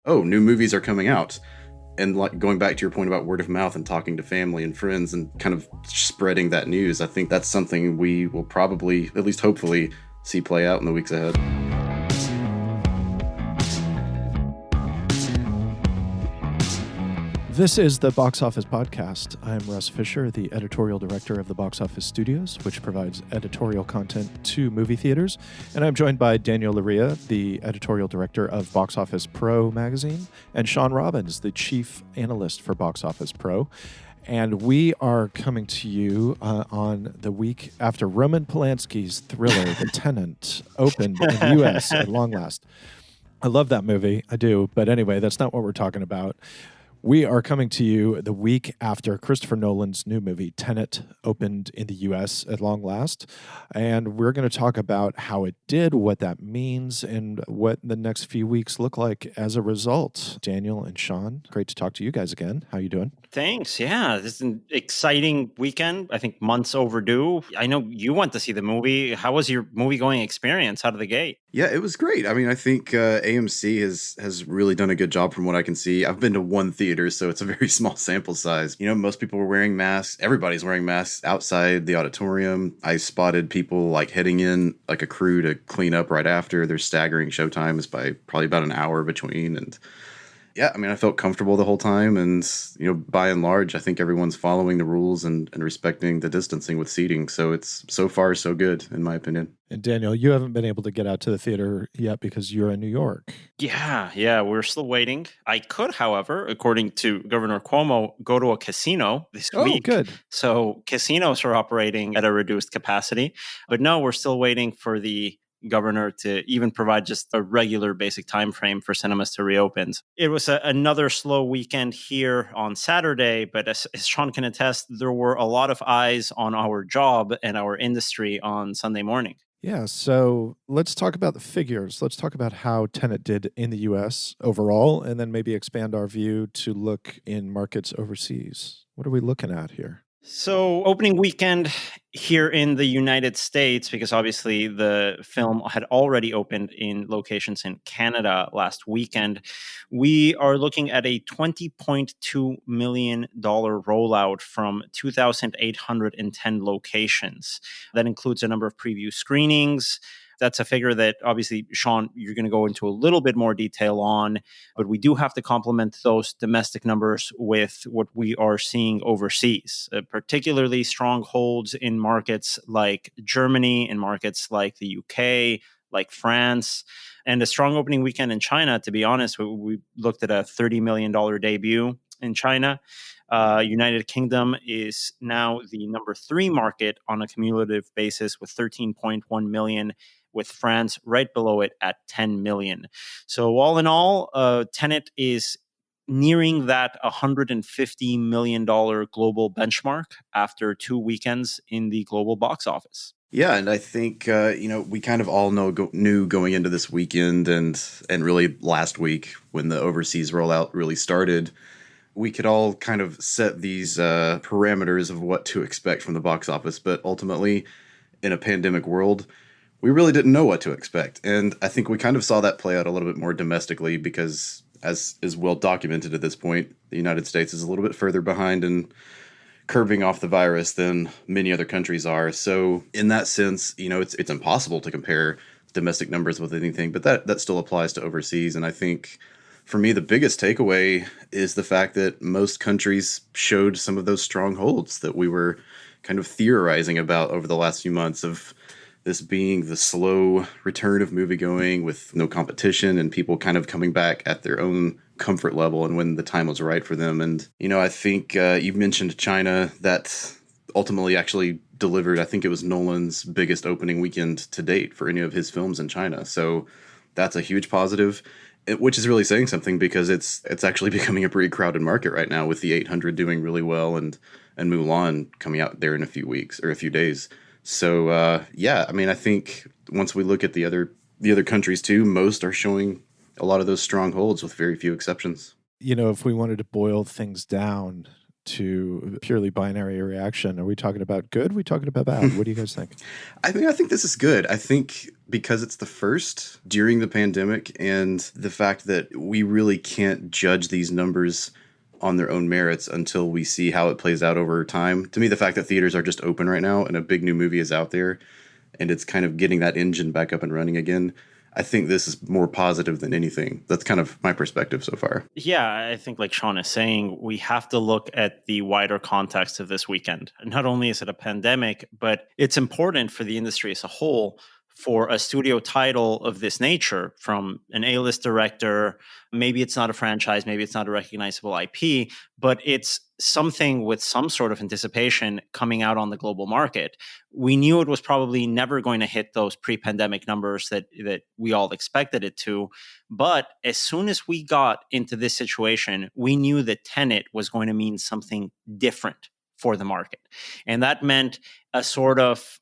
oh, new movies are coming out. And like going back to your point about word of mouth and talking to family and friends and kind of spreading that news, I think that's something we will probably, at least hopefully, see play out in the weeks ahead. This is the Box Office Podcast. I'm Russ Fisher, the editorial director of the Box Office Studios, which provides editorial content to movie theaters. And I'm joined by Daniel Laria, the editorial director of Box Office Pro magazine, and Shawn Robbins, the chief analyst for Box Office Pro. And we are coming to you on the week after Roman Polanski's thriller, The Tenet, opened in the U.S. at long last. I love that movie. I do. But anyway, that's not what we're talking about. We are coming to you the week after Christopher Nolan's new movie, Tenet, opened in the U.S. at long last. And we're going to talk about how it did, what that means, and what the next few weeks look like as a result. Daniel and Shawn, great to talk to you guys again. How you doing? Thanks. Yeah, this is an exciting weekend. I think months overdue. I know you went to see the movie. How was your movie-going experience out of the gate? Yeah, it was great. I mean, I think AMC has really done a good job from what I can see. I've been to one theater, so it's a very small sample size. You know, most people were wearing masks. Everybody's wearing masks outside the auditorium. I spotted people like heading in like a crew to clean up right after. Their staggering show times by probably about an hour between. And yeah, I mean, I felt comfortable the whole time. And, you know, by and large, I think everyone's following the rules and respecting the distancing with seating. So it's so far so good, in my opinion. And Daniel, you haven't been able to get out to the theater yet because you're in New York. Yeah, we're still waiting. I could, however, according to Governor Cuomo, go to a casino this week. Oh, good. So casinos are operating at a reduced capacity. But no, we're still waiting for the governor to even provide just a regular basic time frame for cinemas to reopen. It was another slow weekend here on Saturday, but as Shawn can attest, there were a lot of eyes on our job and our industry on Sunday morning. Yeah, so let's talk about the figures. Let's talk about how Tenet did in the U.S. overall, and then maybe expand our view to look in markets overseas. What are we looking at here? So opening weekend here in the United States, because obviously the film had already opened in locations in Canada last weekend, we are looking at a $20.2 million rollout from 2,810 locations. That includes a number of preview screenings. That's a figure that obviously, Shawn, you're going to go into a little bit more detail on, but we do have to complement those domestic numbers with what we are seeing overseas, particularly strongholds in markets like Germany, in markets like the UK, like France, and a strong opening weekend in China. To be honest, we looked at a $30 million debut in China. United Kingdom is now the number 3 market on a cumulative basis with 13.1 million, with France right below it at 10 million. So all in all, Tenet is nearing that $150 million global benchmark after 2 weekends in the global box office. Yeah, and I think we kind of all knew going into this weekend and really last week when the overseas rollout really started, we could all kind of set these parameters of what to expect from the box office. But ultimately, in a pandemic world, we really didn't know what to expect. And I think we kind of saw that play out a little bit more domestically because, as is well documented at this point, the United States is a little bit further behind in curbing off the virus than many other countries are. So in that sense, you know, it's impossible to compare domestic numbers with anything, but that still applies to overseas. And I think for me, the biggest takeaway is the fact that most countries showed some of those strongholds that we were kind of theorizing about over the last few months, of this being the slow return of moviegoing with no competition and people kind of coming back at their own comfort level and when the time was right for them. And, you know, I think you mentioned China, that ultimately actually delivered, I think it was Nolan's biggest opening weekend to date for any of his films in China. So that's a huge positive, which is really saying something because it's actually becoming a pretty crowded market right now, with the 800 doing really well and Mulan coming out there in a few weeks or a few days. So, yeah, I mean, I think once we look at the other countries too, most are showing a lot of those strongholds with very few exceptions. You know, if we wanted to boil things down, to purely binary reaction. Are we talking about good? Are we talking about bad? What do you guys think? I think this is good. I think because it's the first during the pandemic and the fact that we really can't judge these numbers on their own merits until we see how it plays out over time. To me, the fact that theaters are just open right now and a big new movie is out there and it's kind of getting that engine back up and running again, I think this is more positive than anything. That's kind of my perspective so far. Yeah, I think like Shawn is saying, we have to look at the wider context of this weekend. Not only is it a pandemic, but it's important for the industry as a whole for a studio title of this nature from an A-list director. Maybe it's not a franchise, maybe it's not a recognizable IP, but it's something with some sort of anticipation coming out on the global market. We knew it was probably never going to hit those pre-pandemic numbers that we all expected it to. But as soon as we got into this situation, we knew that Tenet was going to mean something different for the market. And that meant a sort of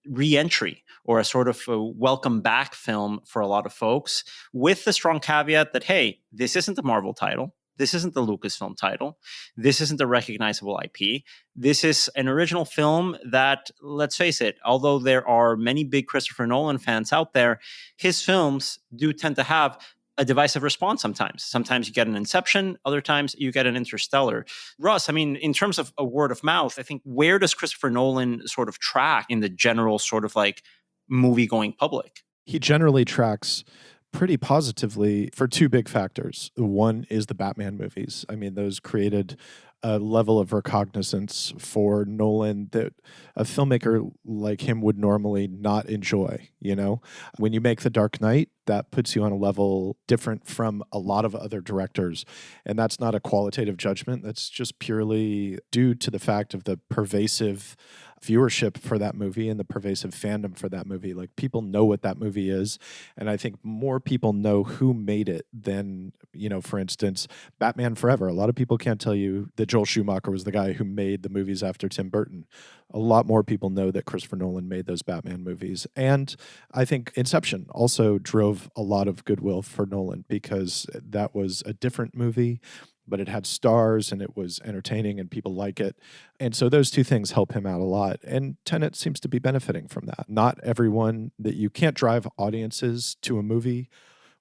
re-entry or a sort of a welcome back film for a lot of folks, with the strong caveat that, hey, this isn't the Marvel title. This isn't the Lucasfilm title. This isn't a recognizable IP. This is an original film that, let's face it, although there are many big Christopher Nolan fans out there, his films do tend to have a divisive response sometimes. Sometimes you get an Inception, other times you get an Interstellar. Russ, I mean, in terms of a word of mouth, I think, where does Christopher Nolan sort of track in the general sort of like movie-going public? He generally tracks pretty positively for two big factors. One is the Batman movies. I mean, those created a level of recognizance for Nolan that a filmmaker like him would normally not enjoy. You know, when you make The Dark Knight, that puts you on a level different from a lot of other directors. And that's not a qualitative judgment. That's just purely due to the fact of the pervasive viewership for that movie and the pervasive fandom for that movie. Like, people know what that movie is. And I think more people know who made it than, you know, for instance, Batman Forever. A lot of people can't tell you that Joel Schumacher was the guy who made the movies after Tim Burton. A lot more people know that Christopher Nolan made those Batman movies. And I think Inception also drove a lot of goodwill for Nolan because that was a different movie, but it had stars and it was entertaining and people like it. And so those two things help him out a lot. And Tenet seems to be benefiting from that. Not everyone, that you can't drive audiences to a movie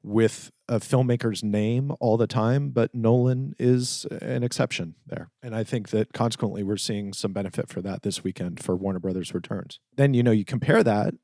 with a filmmaker's name all the time, but Nolan is an exception there. And I think that consequently we're seeing some benefit for that this weekend for Warner Brothers Returns. Then, you know, you compare that.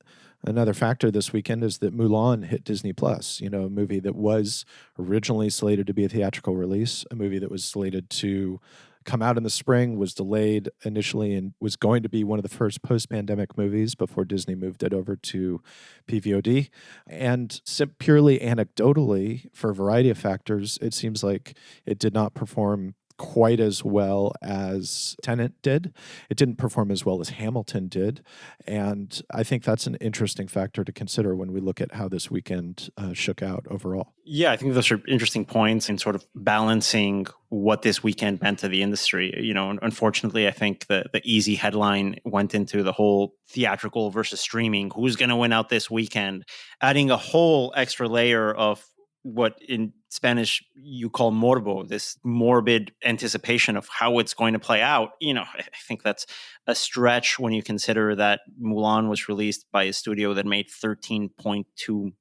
Another factor this weekend is that Mulan hit Disney Plus, you know, a movie that was originally slated to be a theatrical release, a movie that was slated to come out in the spring, was delayed initially, and was going to be one of the first post-pandemic movies before Disney moved it over to PVOD. And purely anecdotally, for a variety of factors, it seems like it did not perform quite as well as Tenet did. It didn't perform as well as Hamilton did. And I think that's an interesting factor to consider when we look at how this weekend shook out overall. Yeah, I think those are interesting points in sort of balancing what this weekend meant to the industry. You know, unfortunately, I think the easy headline went into the whole theatrical versus streaming. Who's going to win out this weekend? Adding a whole extra layer of what in Spanish you call morbo, this morbid anticipation of how it's going to play out. You know, I think that's a stretch when you consider that Mulan was released by a studio that made $13.2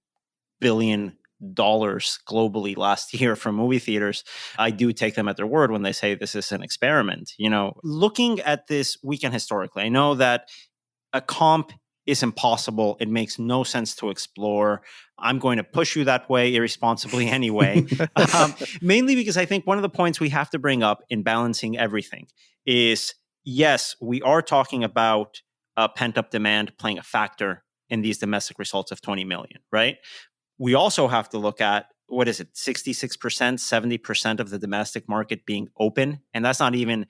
billion globally last year from movie theaters. I do take them at their word when they say this is an experiment. You know, looking at this weekend historically, I know that a comp is impossible. It makes no sense to explore. I'm going to push you that way irresponsibly anyway. Mainly because I think one of the points we have to bring up in balancing everything is, yes, we are talking about pent-up demand playing a factor in these domestic results of 20 million, right? We also have to look at, what is it, 66%, 70% of the domestic market being open. And that's not even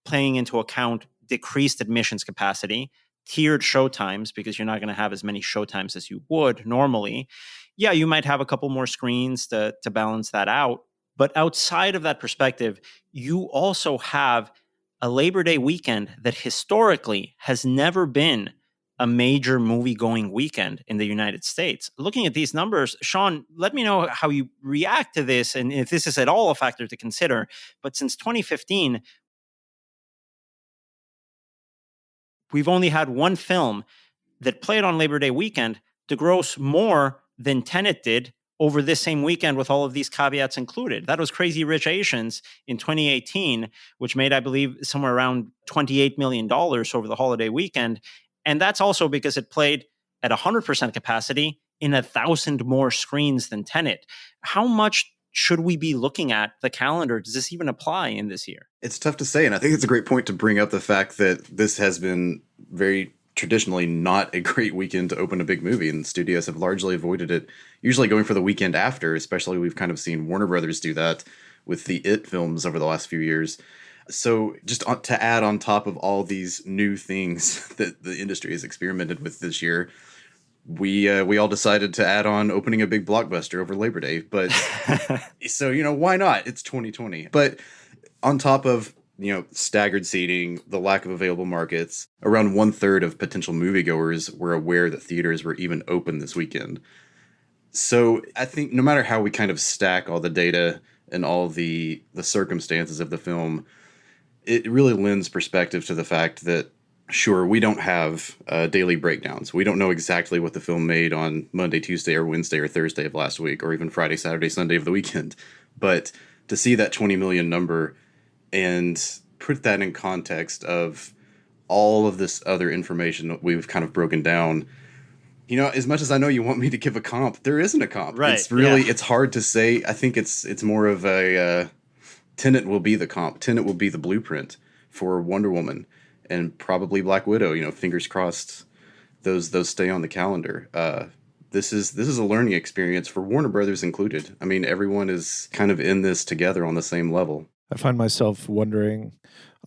playing into account decreased admissions capacity, tiered showtimes, because you're not going to have as many showtimes as you would normally. Yeah, you might have a couple more screens to balance that out. But outside of that perspective, you also have a Labor Day weekend that historically has never been a major movie-going weekend in the United States. Looking at these numbers, Shawn, let me know how you react to this and if this is at all a factor to consider. But since 2015, we've only had one film that played on Labor Day weekend to gross more than Tenet did over this same weekend with all of these caveats included. That was Crazy Rich Asians in 2018, which made, I believe, somewhere around $28 million over the holiday weekend. And that's also because it played at 100% capacity in 1,000 more screens than Tenet. How much should we be looking at the calendar? Does this even apply in this year? It's tough to say, and I think it's a great point to bring up the fact that this has been very traditionally not a great weekend to open a big movie, and studios have largely avoided it, usually going for the weekend after. Especially we've kind of seen Warner Brothers do that with the It films over the last few years. So just to add on top of all these new things that the industry has experimented with this year, we all decided to add on opening a big blockbuster over Labor Day. But so, why not? It's 2020. But on top of, staggered seating, the lack of available markets, around 1/3 of potential moviegoers were aware that theaters were even open this weekend. So I think no matter how we kind of stack all the data and all the circumstances of the film, it really lends perspective to the fact that, sure, we don't have daily breakdowns. We don't know exactly what the film made on Monday, Tuesday, or Wednesday, or Thursday of last week, or even Friday, Saturday, Sunday of the weekend. But to see that 20 million number and put that in context of all of this other information that we've kind of broken down, as much as I know you want me to give a comp, there isn't a comp. Right. It's hard to say. I think it's more of a Tenet will be the comp. Tenet will be the blueprint for Wonder Woman and probably Black Widow. Fingers crossed those stay on the calendar. This is a learning experience for Warner Brothers included. I mean, everyone is kind of in this together on the same level. I find myself wondering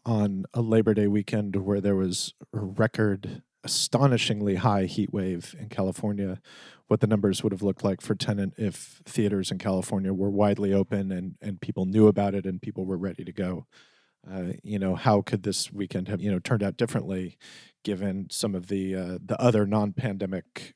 on a Labor Day weekend where there was a record, astonishingly high heat wave in California, what the numbers would have looked like for Tenet if theaters in California were widely open and people knew about it and people were ready to go. How could this weekend have, turned out differently given some of the other non-pandemic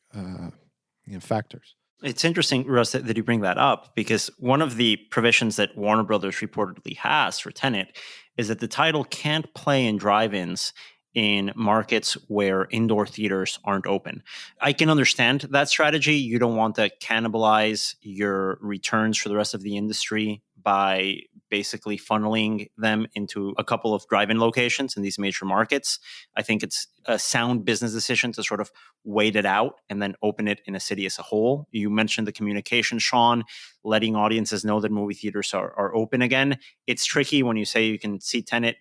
factors? It's interesting, Russ, that you bring that up, because one of the provisions that Warner Brothers reportedly has for Tenet is that the title can't play in drive-ins in markets where indoor theaters aren't open. I can understand that strategy. You don't want to cannibalize your returns for the rest of the industry by basically funneling them into a couple of drive-in locations in these major markets. I think it's a sound business decision to sort of wait it out and then open it in a city as a whole. You mentioned the communication, Shawn, letting audiences know that movie theaters are open again. It's tricky when you say you can see Tenet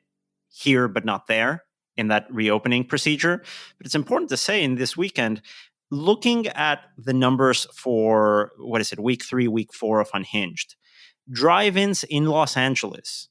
here but not there in that reopening procedure. But it's important to say in this weekend, looking at the numbers for, week 3, week 4 of Unhinged, drive-ins in Los Angeles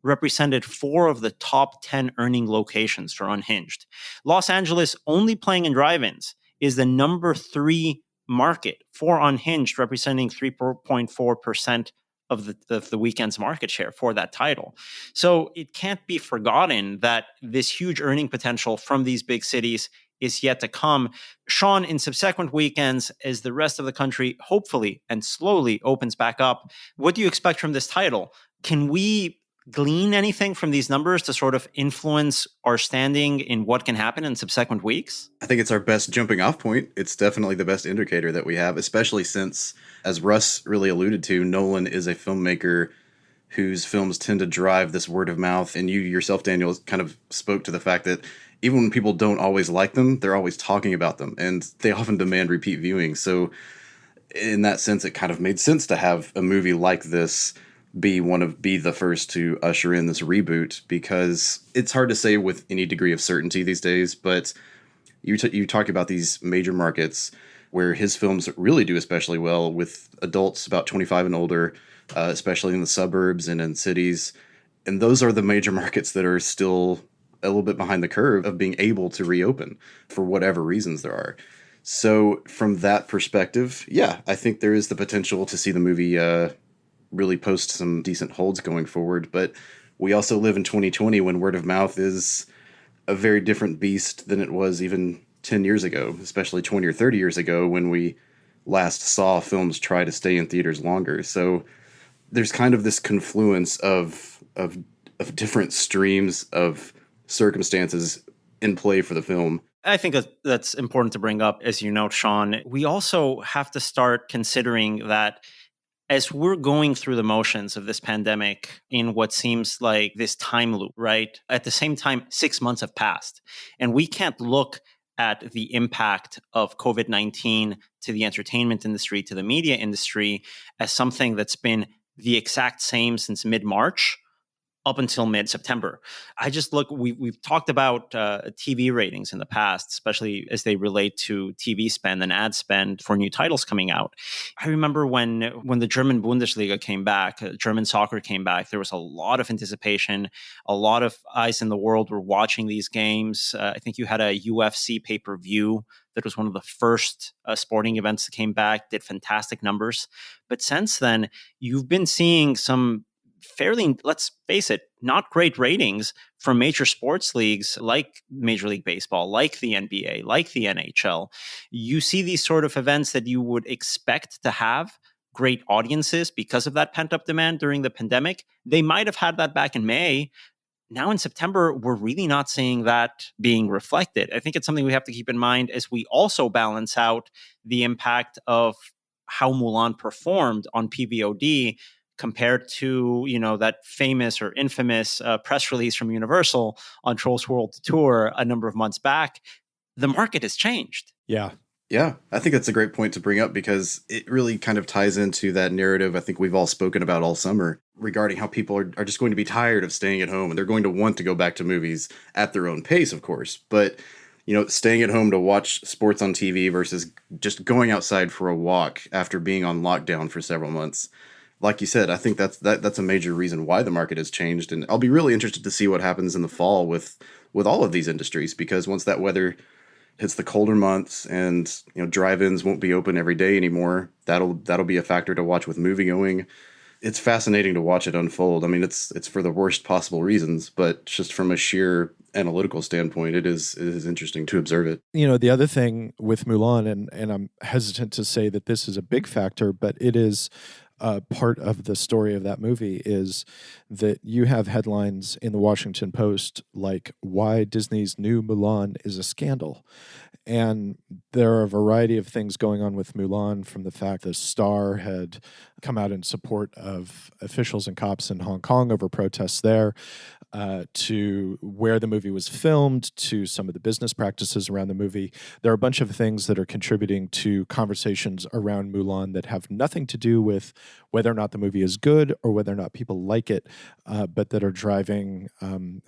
represented 4 of the top 10 earning locations for Unhinged. Los Angeles only playing in drive-ins is the number 3 market for Unhinged, representing 3.4% of the weekend's market share for that title. So it can't be forgotten that this huge earning potential from these big cities is yet to come. Shawn, in subsequent weekends, as the rest of the country hopefully and slowly opens back up, what do you expect from this title? Can we glean anything from these numbers to sort of influence our standing in what can happen in subsequent weeks? I think it's our best jumping off point. It's definitely the best indicator that we have, especially since, as Russ really alluded to, Nolan is a filmmaker whose films tend to drive this word of mouth. And you yourself, Daniel, kind of spoke to the fact that even when people don't always like them, they're always talking about them, and they often demand repeat viewing. So in that sense, it kind of made sense to have a movie like this be the first to usher in this reboot, because it's hard to say with any degree of certainty these days. But you talk about these major markets where his films really do especially well with adults about 25 and older, especially in the suburbs and in cities. And those are the major markets that are still a little bit behind the curve of being able to reopen for whatever reasons there are. So from that perspective, yeah, I think there is the potential to see the movie really post some decent holds going forward. But we also live in 2020 when word of mouth is a very different beast than it was even 10 years ago, especially 20 or 30 years ago when we last saw films try to stay in theaters longer. So there's kind of this confluence of different streams of circumstances in play for the film. I think that's important to bring up, as you note, Shawn. We also have to start considering that as we're going through the motions of this pandemic in what seems like this time loop, right? At the same time, 6 months have passed, and we can't look at the impact of COVID-19 to the entertainment industry, to the media industry, as something that's been the exact same since mid-March up until mid-September. I just look, we've talked about TV ratings in the past, especially as they relate to TV spend and ad spend for new titles coming out. I remember when the German Bundesliga came back, German soccer came back, there was a lot of anticipation. A lot of eyes in the world were watching these games. I think you had a UFC pay-per-view that was one of the first sporting events that came back, did fantastic numbers. But since then, you've been seeing some fairly, let's face it, not great ratings from major sports leagues like Major League Baseball, like the NBA, like the NHL. You see these sort of events that you would expect to have great audiences because of that pent-up demand during the pandemic. They might have had that back in May. Now in September, we're really not seeing that being reflected. I think it's something we have to keep in mind as we also balance out the impact of how Mulan performed on PVOD compared to, that famous or infamous press release from Universal on Trolls World Tour a number of months back. The market has changed. Yeah. Yeah, I think that's a great point to bring up because it really kind of ties into that narrative I think we've all spoken about all summer regarding how people are just going to be tired of staying at home and they're going to want to go back to movies at their own pace, of course. But, staying at home to watch sports on TV versus just going outside for a walk after being on lockdown for several months. Like you said, I think that's a major reason why the market has changed. And I'll be really interested to see what happens in the fall with all of these industries, because once that weather hits the colder months and drive-ins won't be open every day anymore, that'll be a factor to watch with moviegoing. It's fascinating to watch it unfold. I mean, it's for the worst possible reasons, but just from a sheer analytical standpoint, it is interesting to observe it. The other thing with Mulan, and I'm hesitant to say that this is a big factor, but it is part of the story of that movie, is that you have headlines in the Washington Post like, why Disney's new Mulan is a scandal. And there are a variety of things going on with Mulan, from the fact the star had come out in support of officials and cops in Hong Kong over protests there, to where the movie was filmed, to some of the business practices around the movie. There are a bunch of things that are contributing to conversations around Mulan that have nothing to do with whether or not the movie is good or whether or not people like it, but that are driving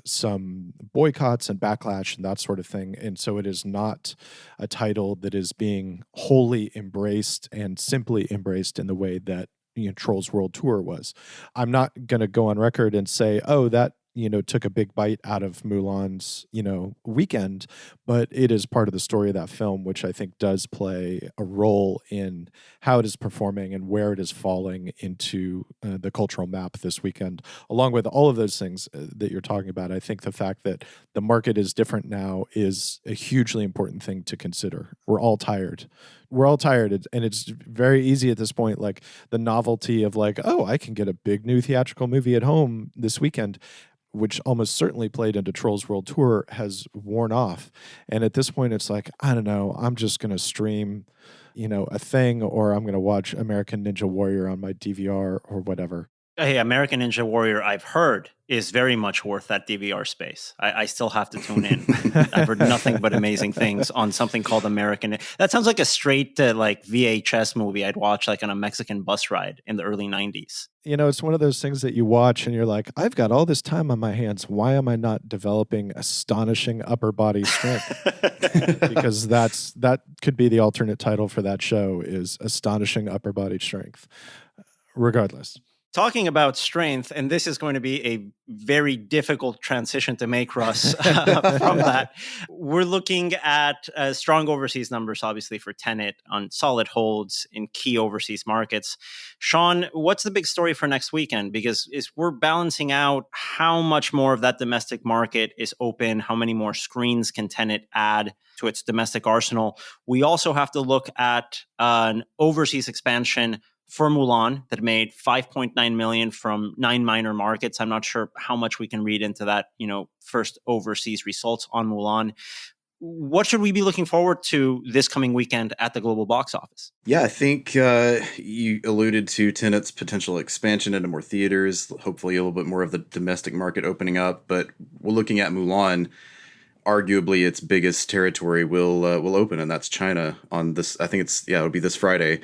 some boycotts and backlash and that sort of thing. And so it is not a title that is being wholly embraced and simply embraced in the way that Trolls World Tour was. I'm not going to go on record and say, oh, that took a big bite out of Mulan's, weekend, but it is part of the story of that film, which I think does play a role in how it is performing and where it is falling into the cultural map this weekend. Along with all of those things that you're talking about, I think the fact that the market is different now is a hugely important thing to consider. We're all tired, and it's very easy at this point, like the novelty of like, oh, I can get a big new theatrical movie at home this weekend, which almost certainly played into Trolls World Tour, has worn off. And at this point, it's like, I don't know, I'm just going to stream, a thing, or I'm going to watch American Ninja Warrior on my DVR or whatever. Hey, American Ninja Warrior, I've heard, is very much worth that DVR space. I still have to tune in. I've heard nothing but amazing things on something called American. That sounds like a straight VHS movie I'd watch like on a Mexican bus ride in the early 90s. It's one of those things that you watch and you're like, I've got all this time on my hands. Why am I not developing astonishing upper body strength? Because that could be the alternate title for that show, is Astonishing Upper Body Strength. Regardless. Talking about strength, and this is going to be a very difficult transition to make, Russ, from that. We're looking at strong overseas numbers, obviously, for Tenet on solid holds in key overseas markets. Shawn, what's the big story for next weekend? Because we're balancing out how much more of that domestic market is open, how many more screens can Tenet add to its domestic arsenal. We also have to look at an overseas expansion for Mulan that made 5.9 million from 9 minor markets. I'm not sure how much we can read into that, first overseas results on Mulan. What should we be looking forward to this coming weekend at the global box office? Yeah, I think you alluded to Tenet's potential expansion into more theaters, hopefully a little bit more of the domestic market opening up. But we're looking at Mulan. Arguably, its biggest territory will open, and that's China on this. I think it'll be this Friday.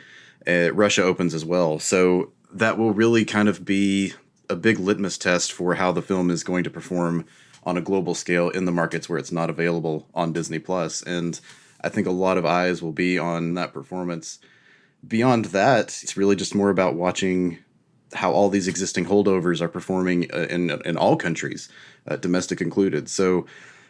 Russia opens as well, so that will really kind of be a big litmus test for how the film is going to perform on a global scale in the markets where it's not available on Disney Plus. And I think a lot of eyes will be on that performance. Beyond that, it's really just more about watching how all these existing holdovers are performing in all countries, domestic included. So,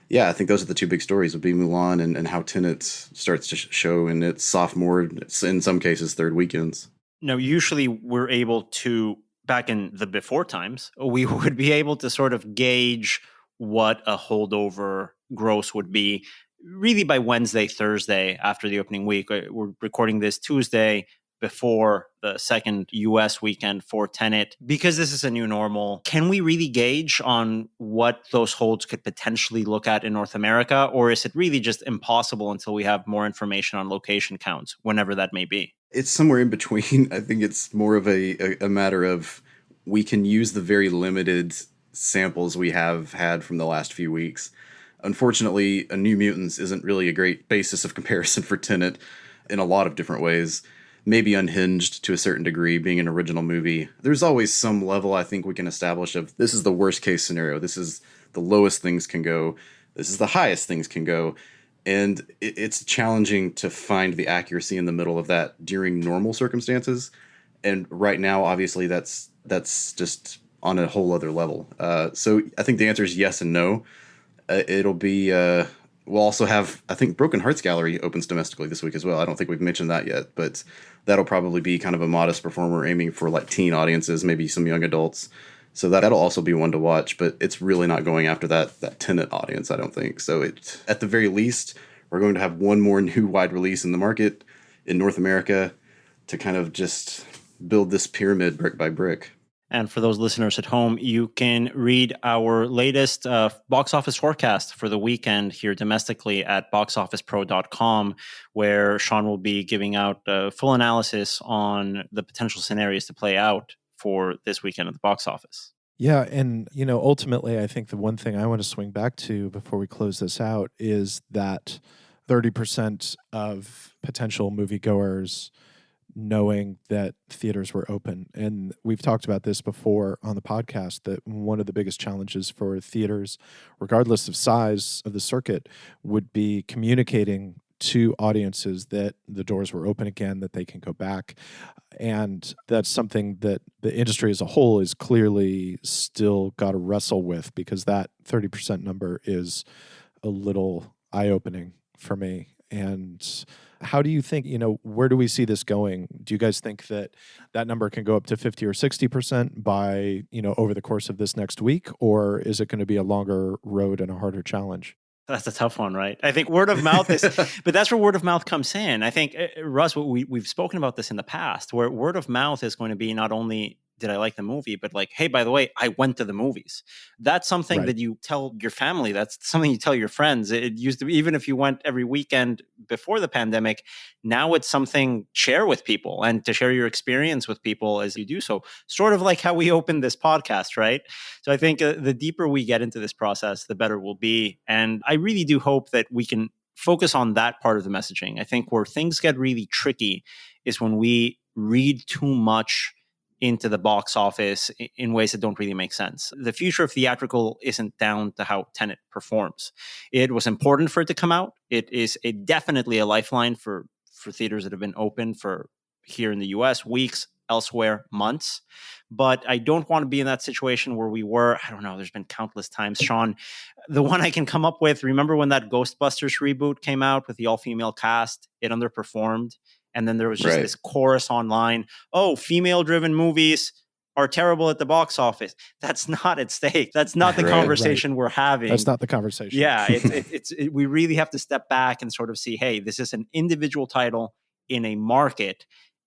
yeah, I think those are the two big stories would be Mulan and how Tenet starts to show in its sophomore, in some cases, third weekends. Now, usually we're able to, back in the before times, we would be able to sort of gauge what a holdover gross would be really by Wednesday, Thursday after the opening week. We're recording this Tuesday before the second US weekend for Tenet. Because this is a new normal, can we really gauge on what those holds could potentially look at in North America? Or is it really just impossible until we have more information on location counts, whenever that may be? It's somewhere in between. I think it's more of a matter of we can use the very limited samples we have had from the last few weeks. Unfortunately, A New Mutants isn't really a great basis of comparison for Tenet in a lot of different ways. Maybe unhinged to a certain degree, being an original movie. There's always some level I think we can establish of this is the worst case scenario. This is the lowest things can go. This is the highest things can go. And it's challenging to find the accuracy in the middle of that during normal circumstances. And right now, obviously, that's just on a whole other level. So I think the answer is yes and no. It'll be... we'll also have, I think, Broken Hearts Gallery opens domestically this week as well. I don't think we've mentioned that yet, but that'll probably be kind of a modest performer aiming for like teen audiences, maybe some young adults. So that'll also be one to watch, but it's really not going after that Tenet audience, I don't think. So at the very least, we're going to have one more new wide release in the market in North America to kind of just build this pyramid brick by brick. And for those listeners at home, you can read our latest box office forecast for the weekend here domestically at boxofficepro.com, where Shawn will be giving out a full analysis on the potential scenarios to play out for this weekend at the box office. Yeah, and ultimately, I think the one thing I want to swing back to before we close this out is that 30% of potential moviegoers knowing that theaters were open. And we've talked about this before on the podcast, that one of the biggest challenges for theaters, regardless of size of the circuit, would be communicating to audiences that the doors were open again, that they can go back. And that's something that the industry as a whole is clearly still got to wrestle with, because that 30% number is a little eye-opening for me. And how do you think, where do we see this going? Do you guys think that number can go up to 50 or 60% by, over the course of this next week? Or is it going to be a longer road and a harder challenge? That's a tough one, right? I think word of mouth is, but that's where word of mouth comes in. I think, Russ, we've spoken about this in the past, where word of mouth is going to be not only did I like the movie, but like, hey, by the way, I went to the movies. That's something that you tell your family. That's something you tell your friends. It used to be, even if you went every weekend before the pandemic, now it's something share with people and to share your experience with people as you do so. Sort of like how we opened this podcast, right? So I think the deeper we get into this process, the better we'll be. And I really do hope that we can focus on that part of the messaging. I think where things get really tricky is when we read too much into the box office in ways that don't really make sense. The future of theatrical isn't down to how Tenet performs. It was important for it to come out. It is definitely a lifeline for theaters that have been open for here in the US, weeks, elsewhere, months. But I don't want to be in that situation where we were, I don't know, there's been countless times. Shawn, the one I can come up with, remember when that Ghostbusters reboot came out with the all-female cast? It underperformed. And then there was just this chorus online, oh, female-driven movies are terrible at the box office. That's not at stake. That's not the conversation we're having. That's not the conversation. Yeah, we really have to step back and sort of see, hey, this is an individual title in a market.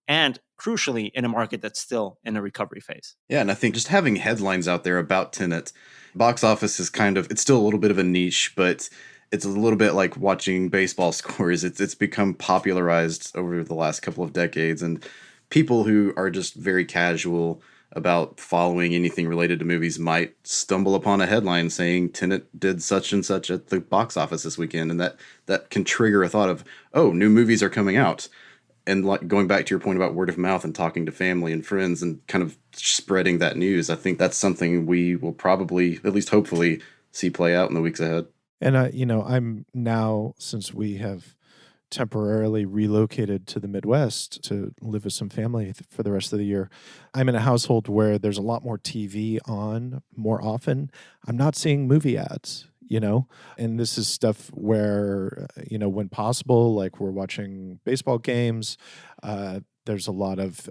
and crucially in a market that's still in a recovery phase. Yeah, and I think just having headlines out there about Tenet, box office is it's still a little bit of a niche, but it's a little bit like watching baseball scores. It's become popularized over the last couple of decades, and people who are just very casual about following anything related to movies might stumble upon a headline saying Tenet did such and such at the box office this weekend, and that can trigger a thought of, oh, new movies are coming out. And like going back to your point about word of mouth and talking to family and friends and kind of spreading that news, I think that's something we will probably, at least hopefully, see play out in the weeks ahead. And I'm now, since we have temporarily relocated to the Midwest to live with some family for the rest of the year, I'm in a household where there's a lot more TV on more often. I'm not seeing movie ads, and this is stuff where, when possible, like we're watching baseball games, there's a lot of,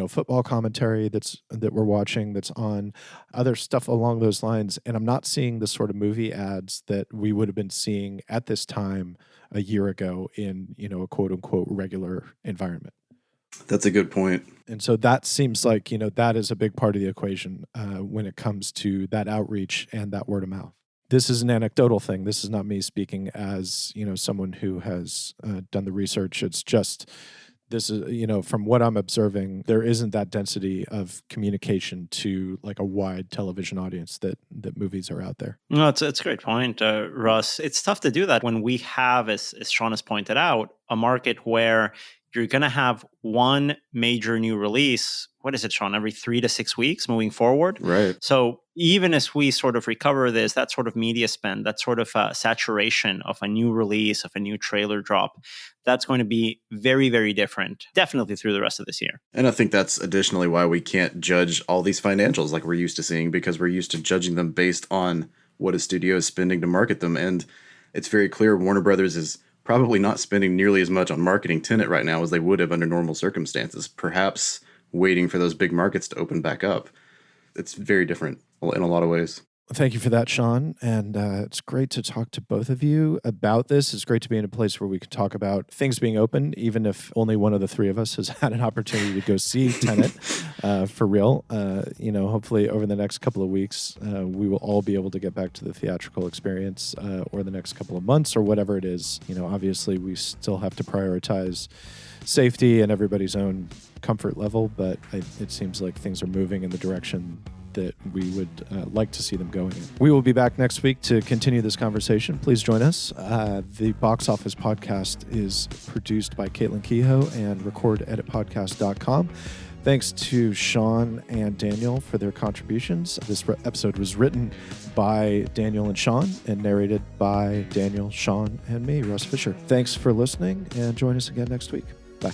football commentary that we're watching that's on, other stuff along those lines. And I'm not seeing the sort of movie ads that we would have been seeing at this time a year ago in, a quote unquote regular environment. That's a good point. And so that seems like, that is a big part of the equation when it comes to that outreach and that word of mouth. This is an anecdotal thing. This is not me speaking as, someone who has done the research. It's just, this is, from what I'm observing, there isn't that density of communication to like a wide television audience that movies are out there. No, it's a great point, Russ. It's tough to do that when we have, as Shawn has pointed out, a market where you're going to have one major new release. What is it, Shawn? Every 3 to 6 weeks moving forward. Right. So even as we sort of recover this, that sort of media spend, that sort of saturation of a new release, of a new trailer drop, that's going to be very, very different, definitely through the rest of this year. And I think that's additionally why we can't judge all these financials like we're used to seeing, because we're used to judging them based on what a studio is spending to market them. And it's very clear Warner Brothers is probably not spending nearly as much on marketing Tenet right now as they would have under normal circumstances, perhaps waiting for those big markets to open back up. It's very different in a lot of ways. Thank you for that, Shawn. And it's great to talk to both of you about this. It's great to be in a place where we can talk about things being open, even if only one of the three of us has had an opportunity to go see Tenet for real. Hopefully over the next couple of weeks, we will all be able to get back to the theatrical experience or the next couple of months or whatever it is. Obviously we still have to prioritize safety and everybody's own comfort level, but it seems like things are moving in the direction that we would like to see them going in. We will be back next week to continue this conversation. Please join us. The Box Office Podcast is produced by Caitlin Kehoe and recordeditpodcast.com. Thanks to Shawn and Daniel for their contributions. This episode was written by Daniel and Shawn and narrated by Daniel, Shawn, and me, Russ Fisher. Thanks for listening, and join us again next week. Bye.